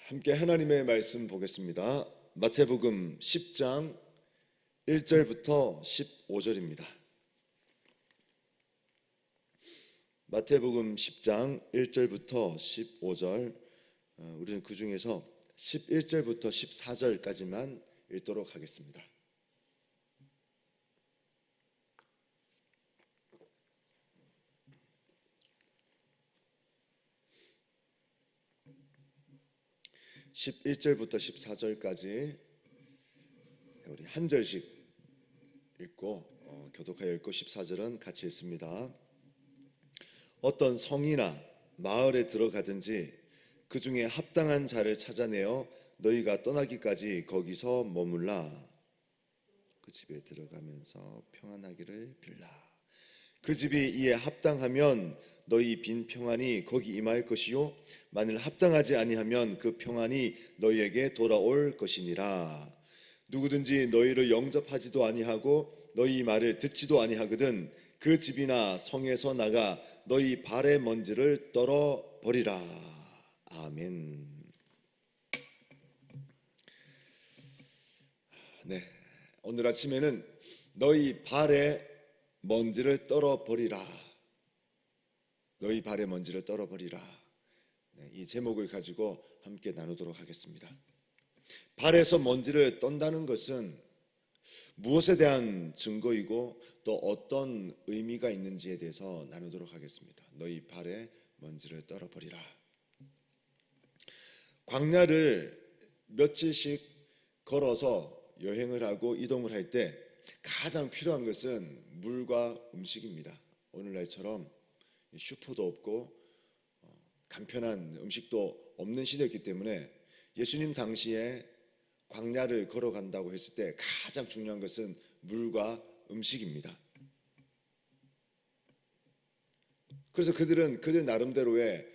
함께 하나님의 말씀 보겠습니다. 마태복음 10장 1절부터 15절입니다. 마태복음 10장 1절부터 15절, 우리는 그 중에서 11절부터 14절까지만 읽도록 하겠습니다. (11절부터) (14절까지) 우리 한 절씩 읽고 교독하여 읽고 14절은 같이 읽습니다. 어떤 성이나 마을에 들어가든지 그 중에 합당한 자를 찾아내어 너희가 떠나기까지 거기서 머물라. 그 집에 들어가면서 평안하기를 빌라. 그 집이 이에 합당하면 너희 빈 평안이 거기 임할 것이요 만일 합당하지 아니하면 그 평안이 너희에게 돌아올 것이니라. 누구든지 너희를 영접하지도 아니하고 너희 말을 듣지도 아니하거든 그 집이나 성에서 나가 너희 발의 먼지를 떨어 버리라. 아멘. 네, 오늘 아침에는 너희 발의 먼지를 떨어 버리라. 너희 발의 먼지를 떨어 버리라. 네, 이 제목을 가지고 함께 나누도록 하겠습니다. 발에서 먼지를 떤다는 것은 무엇에 대한 증거이고 또 어떤 의미가 있는지에 대해서 나누도록 하겠습니다. 너희 발에 먼지를 떨어 버리라. 광야를 며칠씩 걸어서 여행을 하고 이동을 할 때 가장 필요한 것은 물과 음식입니다. 오늘날처럼 슈퍼도 없고 간편한 음식도 없는 시대였기 때문에 예수님 당시에 광야를 걸어간다고 했을 때 가장 중요한 것은 물과 음식입니다. 그래서 그들은 그들 나름대로의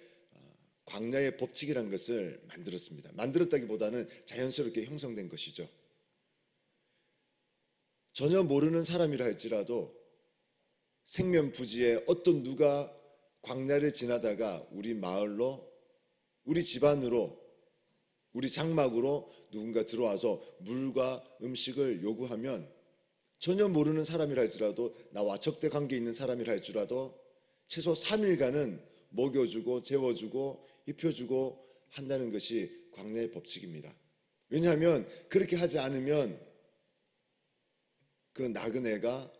광야의 법칙이라는 것을 만들었습니다. 만들었다기보다는 자연스럽게 형성된 것이죠. 전혀 모르는 사람이라 할지라도 생면부지에 어떤 누가 광야를 지나다가 우리 마을로, 우리 집안으로, 우리 장막으로 누군가 들어와서 물과 음식을 요구하면 전혀 모르는 사람이라 할지라도, 나와 적대 관계 있는 사람이라 할지라도 최소 3일간은 먹여주고 재워주고 입혀주고 한다는 것이 광야의 법칙입니다. 왜냐하면 그렇게 하지 않으면 그 나그네가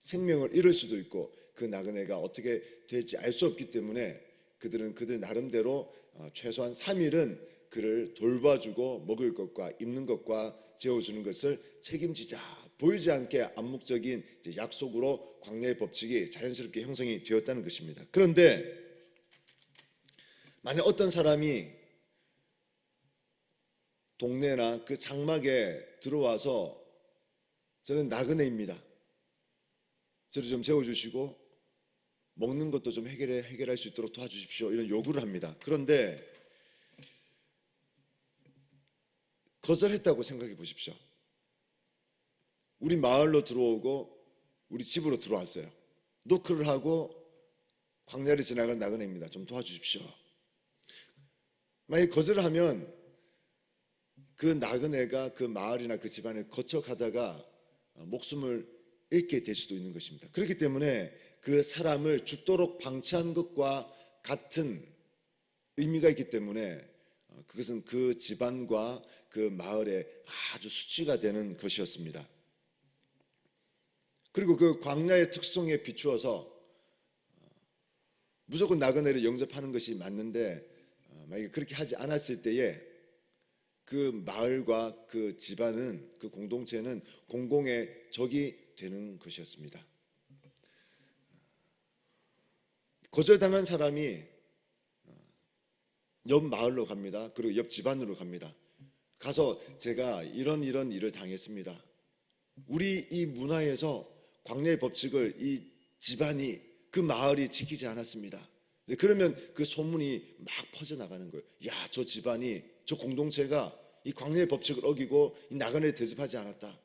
생명을 잃을 수도 있고 그 나그네가 어떻게 될지 알 수 없기 때문에 그들은 그들 나름대로 최소한 3일은 그를 돌봐주고 먹을 것과 입는 것과 재워주는 것을 책임지자, 보이지 않게 암묵적인 약속으로 광야의 법칙이 자연스럽게 형성이 되었다는 것입니다. 그런데 만약 어떤 사람이 동네나 그 장막에 들어와서 저는 나그네입니다, 저를 좀 재워주시고 먹는 것도 좀 해결할 수 있도록 도와주십시오, 이런 요구를 합니다. 그런데 거절했다고 생각해 보십시오. 우리 마을로 들어오고 우리 집으로 들어왔어요. 노크를 하고 광야를 지나간 나그네입니다, 좀 도와주십시오. 만약 거절을 하면 그 나그네가 그 마을이나 그 집안을 거쳐가다가 목숨을 잃게 될 수도 있는 것입니다. 그렇기 때문에 그 사람을 죽도록 방치한 것과 같은 의미가 있기 때문에 그것은 그 집안과 그 마을에 아주 수치가 되는 것이었습니다. 그리고 그 광야의 특성에 비추어서 무조건 나그네를 영접하는 것이 맞는데 만약에 그렇게 하지 않았을 때에 그 마을과 그 집안은, 그 공동체는 공공의 적이 되는 것이었습니다. 거절당한 사람이 옆 마을로 갑니다. 그리고 옆 집안으로 갑니다. 가서 제가 이런 일을 당했습니다. 우리 이 문화에서 광야의 법칙을 이 집안이, 그 마을이 지키지 않았습니다. 그러면 그 소문이 막 퍼져나가는 거예요. 야, 저 집안이, 저 공동체가 이 광야의 법칙을 어기고 이 나그네를 대접하지 않았다.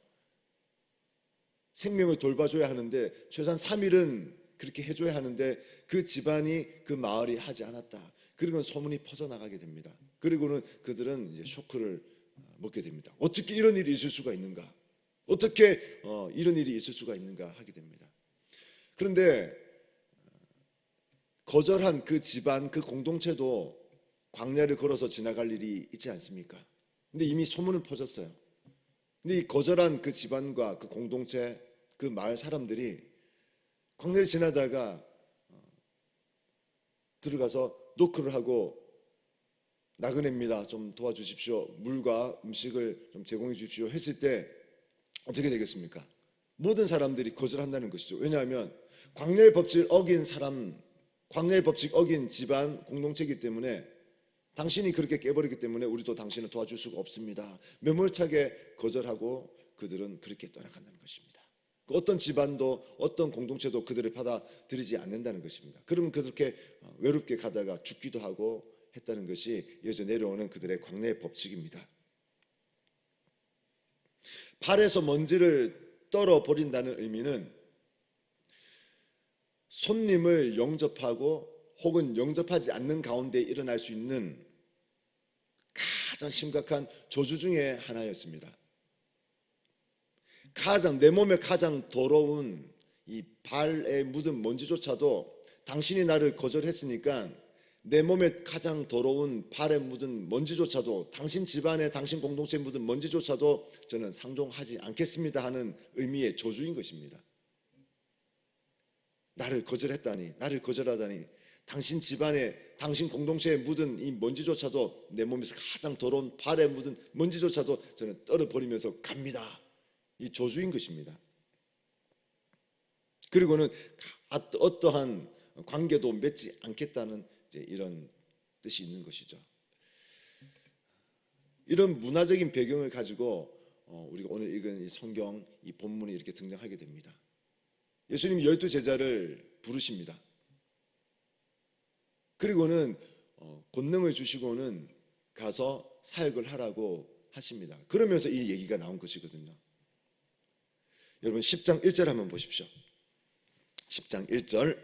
생명을 돌봐줘야 하는데 최소한 3일은 그렇게 해줘야 하는데 그 집안이, 그 마을이 하지 않았다. 그리고는 소문이 퍼져나가게 됩니다. 그리고는 그들은 이제 쇼크를 먹게 됩니다. 어떻게 이런 일이 있을 수가 있는가? 어떻게 이런 일이 있을 수가 있는가 하게 됩니다. 그런데 거절한 그 집안, 그 공동체도 광야를 걸어서 지나갈 일이 있지 않습니까? 근데 이미 소문은 퍼졌어요. 근데 이 거절한 그 집안과 그 공동체, 그 마을 사람들이 광야를 지나다가 들어가서 노크를 하고 나그네입니다. 좀 도와주십시오. 물과 음식을 좀 제공해 주십시오. 했을 때 어떻게 되겠습니까? 모든 사람들이 거절한다는 것이죠. 왜냐하면 광야의 법칙을 어긴 사람, 광야의 법칙 어긴 집안 공동체이기 때문에 당신이 그렇게 깨버리기 때문에 우리도 당신을 도와줄 수가 없습니다. 매몰차게 거절하고 그들은 그렇게 떠나간다는 것입니다. 어떤 집안도 어떤 공동체도 그들을 받아들이지 않는다는 것입니다. 그러면 그렇게 외롭게 가다가 죽기도 하고 했다는 것이 이어져 내려오는 그들의 광야의 법칙입니다. 발에서 먼지를 떨어버린다는 의미는 손님을 영접하고 혹은 영접하지 않는 가운데 일어날 수 있는 가장 심각한 저주 중에 하나였습니다. 내 몸에 가장 더러운 이 발에 묻은 먼지조차도 당신이 나를 거절했으니까 내 몸에 가장 더러운 발에 묻은 먼지조차도 당신 집안에 당신 공동체에 묻은 먼지조차도 저는 상종하지 않겠습니다 하는 의미의 저주인 것입니다. 나를 거절했다니, 나를 거절하다니 당신 집안에 당신 공동체에 묻은 이 먼지조차도 내 몸에서 가장 더러운 발에 묻은 먼지조차도 저는 떨어버리면서 갑니다. 이 저주인 것입니다. 그리고는 어떠한 관계도 맺지 않겠다는 이런 뜻이 있는 것이죠. 이런 문화적인 배경을 가지고 우리가 오늘 읽은 이 성경 이 본문이 이렇게 등장하게 됩니다. 예수님이 12제자를 부르십니다. 그리고는 권능을 주시고는 가서 사역을 하라고 하십니다. 그러면서 이 얘기가 나온 것이거든요. 여러분 10장 1절 한번 보십시오. 10장 1절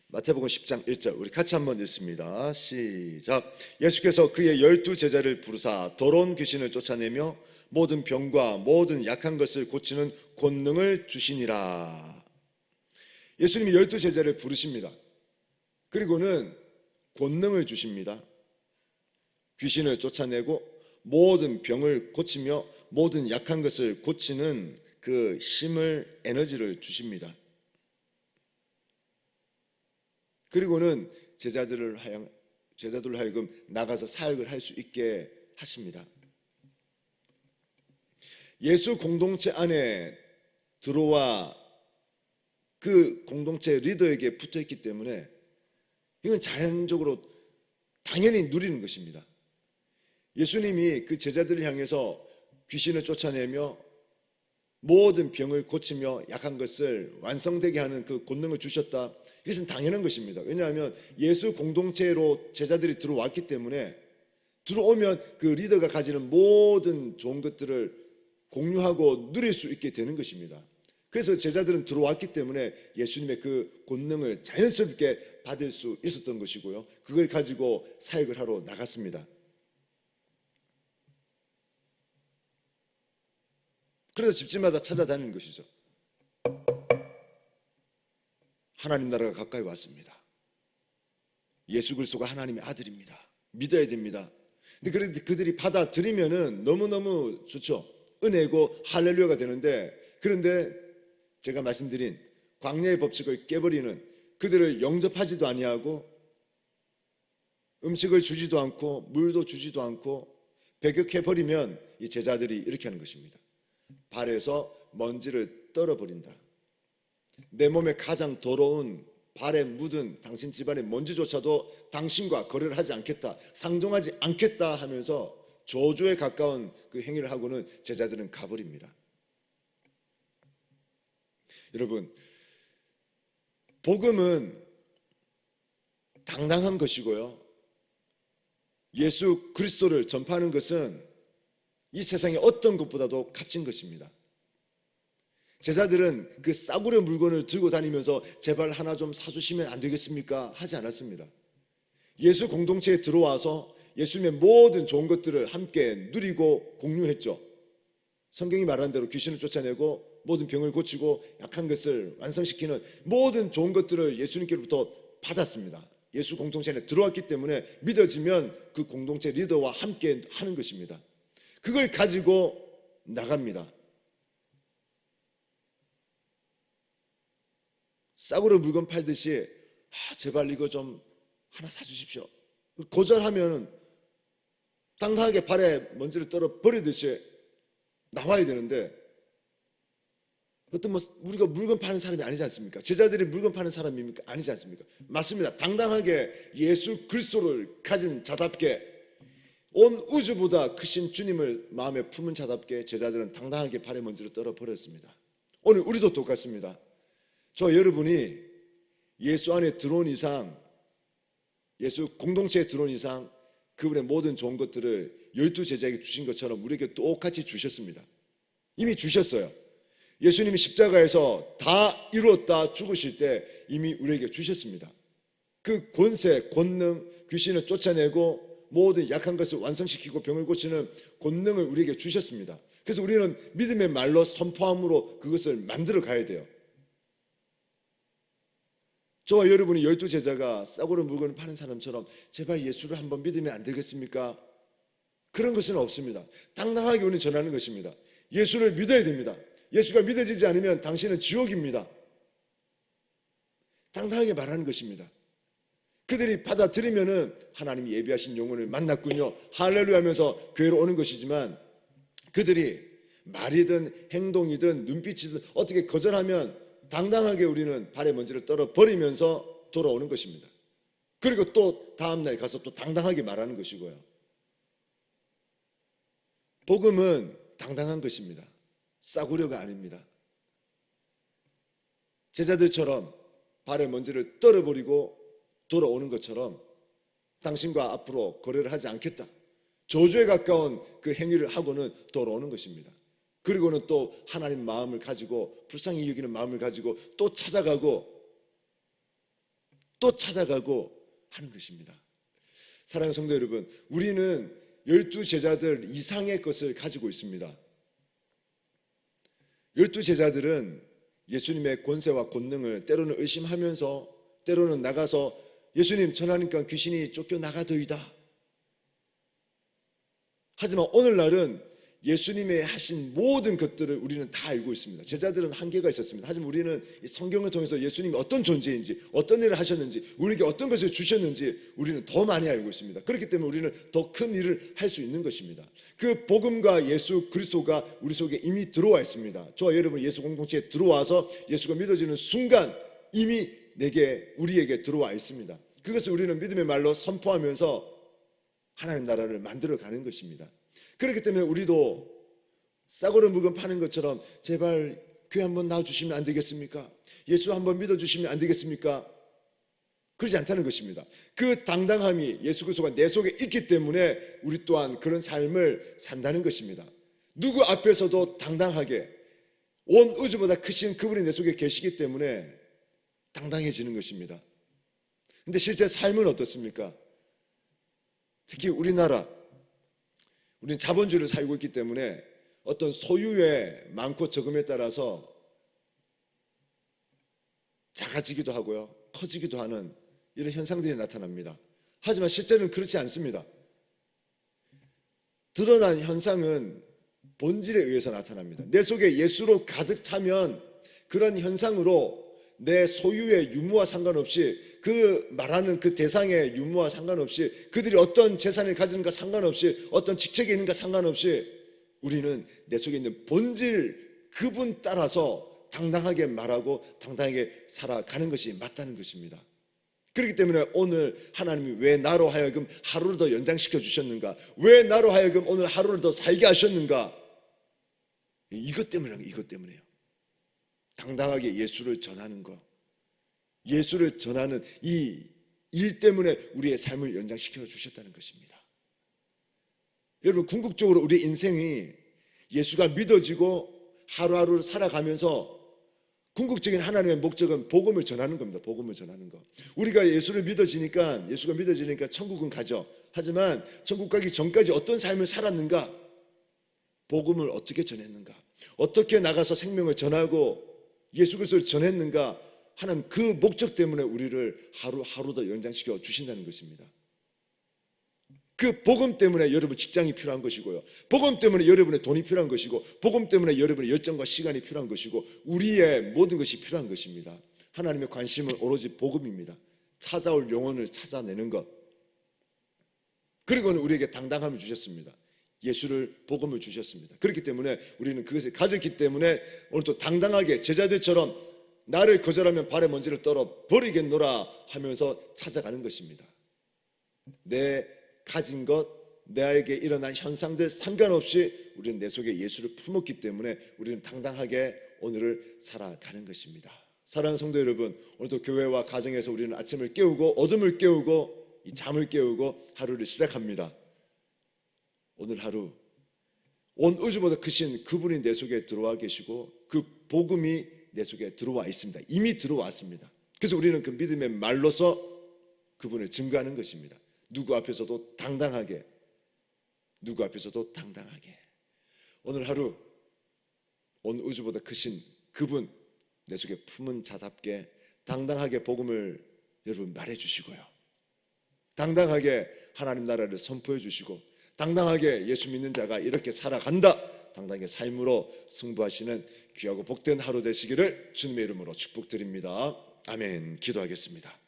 마태복음 10장 1절 우리 같이 한번 읽습니다. 시작. 예수께서 그의 12제자를 부르사 더러운 귀신을 쫓아내며 모든 병과 모든 약한 것을 고치는 권능을 주시니라. 예수님이 12제자를 부르십니다. 그리고는 권능을 주십니다. 귀신을 쫓아내고 모든 병을 고치며 모든 약한 것을 고치는 그 힘을, 에너지를 주십니다. 그리고는 제자들로 하여금 나가서 사역을 할 수 있게 하십니다. 예수 공동체 안에 들어와 그 공동체 리더에게 붙어 있기 때문에 이건 자연적으로 당연히 누리는 것입니다. 예수님이 그 제자들을 향해서 귀신을 쫓아내며 모든 병을 고치며 약한 것을 완성되게 하는 그 권능을 주셨다. 이것은 당연한 것입니다. 왜냐하면 예수 공동체로 제자들이 들어왔기 때문에 들어오면 그 리더가 가지는 모든 좋은 것들을 공유하고 누릴 수 있게 되는 것입니다. 그래서 제자들은 들어왔기 때문에 예수님의 그 권능을 자연스럽게 받을 수 있었던 것이고요. 그걸 가지고 사역을 하러 나갔습니다. 그래서 집집마다 찾아다니는 것이죠. 하나님 나라가 가까이 왔습니다. 예수 그리스도가 하나님의 아들입니다. 믿어야 됩니다. 근데 그들이 받아들이면은 너무너무 좋죠. 은혜고 할렐루야가 되는데, 그런데 제가 말씀드린 광야의 법칙을 깨버리는, 그들을 영접하지도 아니하고 음식을 주지도 않고 물도 주지도 않고 배격해버리면 이 제자들이 이렇게 하는 것입니다. 발에서 먼지를 떨어버린다. 내 몸에 가장 더러운 발에 묻은 당신 집안의 먼지조차도 당신과 거래를 하지 않겠다, 상종하지 않겠다 하면서 저주에 가까운 그 행위를 하고는 제자들은 가버립니다. 여러분, 복음은 당당한 것이고요, 예수 그리스도를 전파하는 것은 이 세상의 어떤 것보다도 값진 것입니다. 제자들은 그 싸구려 물건을 들고 다니면서 제발 하나 좀 사주시면 안 되겠습니까? 하지 않았습니다. 예수 공동체에 들어와서 예수님의 모든 좋은 것들을 함께 누리고 공유했죠. 성경이 말한 대로 귀신을 쫓아내고 모든 병을 고치고 약한 것을 완성시키는 모든 좋은 것들을 예수님께로부터 받았습니다. 예수 공동체 안에 들어왔기 때문에 믿어지면 그 공동체 리더와 함께 하는 것입니다. 그걸 가지고 나갑니다. 싸구려 물건 팔듯이 제발 이거 좀 하나 사주십시오. 거절하면 당당하게 발에 먼지를 떨어 버리듯이 나와야 되는데, 어떤 우리가 물건 파는 사람이 아니지 않습니까? 제자들이 물건 파는 사람입니까? 아니지 않습니까? 맞습니다. 당당하게 예수 그리스도를 가진 자답게, 온 우주보다 크신 주님을 마음에 품은 자답게 제자들은 당당하게 발에 먼지를 떨어 버렸습니다. 오늘 우리도 똑같습니다. 저 여러분이 예수 안에 들어온 이상, 예수 공동체에 들어온 이상 그분의 모든 좋은 것들을 12제자에게 주신 것처럼 우리에게 똑같이 주셨습니다. 이미 주셨어요. 예수님이 십자가에서 다 이루었다 죽으실 때 이미 우리에게 주셨습니다. 그 권세, 권능, 귀신을 쫓아내고 모든 약한 것을 완성시키고 병을 고치는 권능을 우리에게 주셨습니다. 그래서 우리는 믿음의 말로 선포함으로 그것을 만들어 가야 돼요. 저와 여러분이 12제자가 싸구려 물건을 파는 사람처럼 제발 예수를 한번 믿으면 안 되겠습니까? 그런 것은 없습니다. 당당하게 우리는 전하는 것입니다. 예수를 믿어야 됩니다. 예수가 믿어지지 않으면 당신은 지옥입니다. 당당하게 말하는 것입니다. 그들이 받아들이면은 하나님이 예비하신 영혼을 만났군요, 할렐루야 하면서 교회로 오는 것이지만, 그들이 말이든 행동이든 눈빛이든 어떻게 거절하면 당당하게 우리는 발에 먼지를 떨어 버리면서 돌아오는 것입니다. 그리고 또 다음날 가서 또 당당하게 말하는 것이고요. 복음은 당당한 것입니다. 싸구려가 아닙니다. 제자들처럼 발에 먼지를 떨어버리고 돌아오는 것처럼 당신과 앞으로 거래를 하지 않겠다, 저주에 가까운 그 행위를 하고는 돌아오는 것입니다. 그리고는 또 하나님 마음을 가지고, 불쌍히 여기는 마음을 가지고 또 찾아가고 하는 것입니다. 사랑하는 성도 여러분, 우리는 12제자들 이상의 것을 가지고 있습니다. 12제자들은 예수님의 권세와 권능을 때로는 의심하면서, 때로는 나가서 예수님 전하니까 귀신이 쫓겨나가더이다. 하지만 오늘날은 예수님의 하신 모든 것들을 우리는 다 알고 있습니다. 제자들은 한계가 있었습니다. 하지만 우리는 이 성경을 통해서 예수님이 어떤 존재인지, 어떤 일을 하셨는지, 우리에게 어떤 것을 주셨는지 우리는 더 많이 알고 있습니다. 그렇기 때문에 우리는 더 큰 일을 할 수 있는 것입니다. 그 복음과 예수 그리스도가 우리 속에 이미 들어와 있습니다. 저와 여러분 예수 공동체에 들어와서 예수가 믿어지는 순간 이미 우리에게 들어와 있습니다. 그것을 우리는 믿음의 말로 선포하면서 하나님 나라를 만들어가는 것입니다. 그렇기 때문에 우리도 싸구려 물건 파는 것처럼 제발 교회 한번 나와주시면 안 되겠습니까? 예수 한번 믿어주시면 안 되겠습니까? 그러지 않다는 것입니다. 그 당당함이 예수 그리스도가 내 속에 있기 때문에 우리 또한 그런 삶을 산다는 것입니다. 누구 앞에서도 당당하게, 온 우주보다 크신 그분이 내 속에 계시기 때문에 당당해지는 것입니다. 근데 실제 삶은 어떻습니까? 특히 우리는 자본주의를 살고 있기 때문에 어떤 소유의 많고 적음에 따라서 작아지기도 하고요, 커지기도 하는 이런 현상들이 나타납니다. 하지만 실제는 그렇지 않습니다. 드러난 현상은 본질에 의해서 나타납니다. 내 속에 예수로 가득 차면 그런 현상으로 내 소유의 유무와 상관없이, 그 말하는 그 대상의 유무와 상관없이, 그들이 어떤 재산을 가지는가 상관없이, 어떤 직책에 있는가 상관없이 우리는 내 속에 있는 본질, 그분 따라서 당당하게 말하고 당당하게 살아가는 것이 맞다는 것입니다. 그렇기 때문에 오늘 하나님이 왜 나로 하여금 하루를 더 연장시켜 주셨는가, 왜 나로 하여금 오늘 하루를 더 살게 하셨는가, 이것 때문에요. 당당하게 예수를 전하는 것, 예수를 전하는 이 일 때문에 우리의 삶을 연장시켜 주셨다는 것입니다. 여러분, 궁극적으로 우리 인생이 예수가 믿어지고 하루하루를 살아가면서 궁극적인 하나님의 목적은 복음을 전하는 겁니다. 복음을 전하는 거. 우리가 예수가 믿어지니까 천국은 가죠. 하지만 천국 가기 전까지 어떤 삶을 살았는가? 복음을 어떻게 전했는가? 어떻게 나가서 생명을 전하고 예수 그리스도를 전했는가 하는 그 목적 때문에 우리를 하루 더 연장시켜 주신다는 것입니다. 그 복음 때문에 여러분 직장이 필요한 것이고요. 복음 때문에 여러분의 돈이 필요한 것이고, 복음 때문에 여러분의 열정과 시간이 필요한 것이고, 우리의 모든 것이 필요한 것입니다. 하나님의 관심은 오로지 복음입니다. 찾아올 영혼을 찾아내는 것. 그리고는 우리에게 당당함을 주셨습니다. 예수를, 복음을 주셨습니다. 그렇기 때문에 우리는 그것을 가졌기 때문에 오늘 또 당당하게 제자들처럼 나를 거절하면 발에 먼지를 떨어 버리겠노라 하면서 찾아가는 것입니다. 내 가진 것, 나에게 일어난 현상들 상관없이 우리는 내 속에 예수를 품었기 때문에 우리는 당당하게 오늘을 살아가는 것입니다. 사랑하는 성도 여러분, 오늘도 교회와 가정에서 우리는 아침을 깨우고 어둠을 깨우고 이 잠을 깨우고 하루를 시작합니다. 오늘 하루 온 우주보다 크신 그분이 내 속에 들어와 계시고 그 복음이 내 속에 들어와 있습니다. 이미 들어왔습니다. 그래서 우리는 그 믿음의 말로서 그분을 증거하는 것입니다. 누구 앞에서도 당당하게, 누구 앞에서도 당당하게. 오늘 하루 온 우주보다 크신 그분 내 속에 품은 자답게 당당하게 복음을 여러분 말해주시고요, 당당하게 하나님 나라를 선포해 주시고, 당당하게 예수 믿는 자가 이렇게 살아간다, 당당하게 삶으로 승부하시는 귀하고 복된 하루 되시기를 주님의 이름으로 축복드립니다. 아멘. 기도하겠습니다.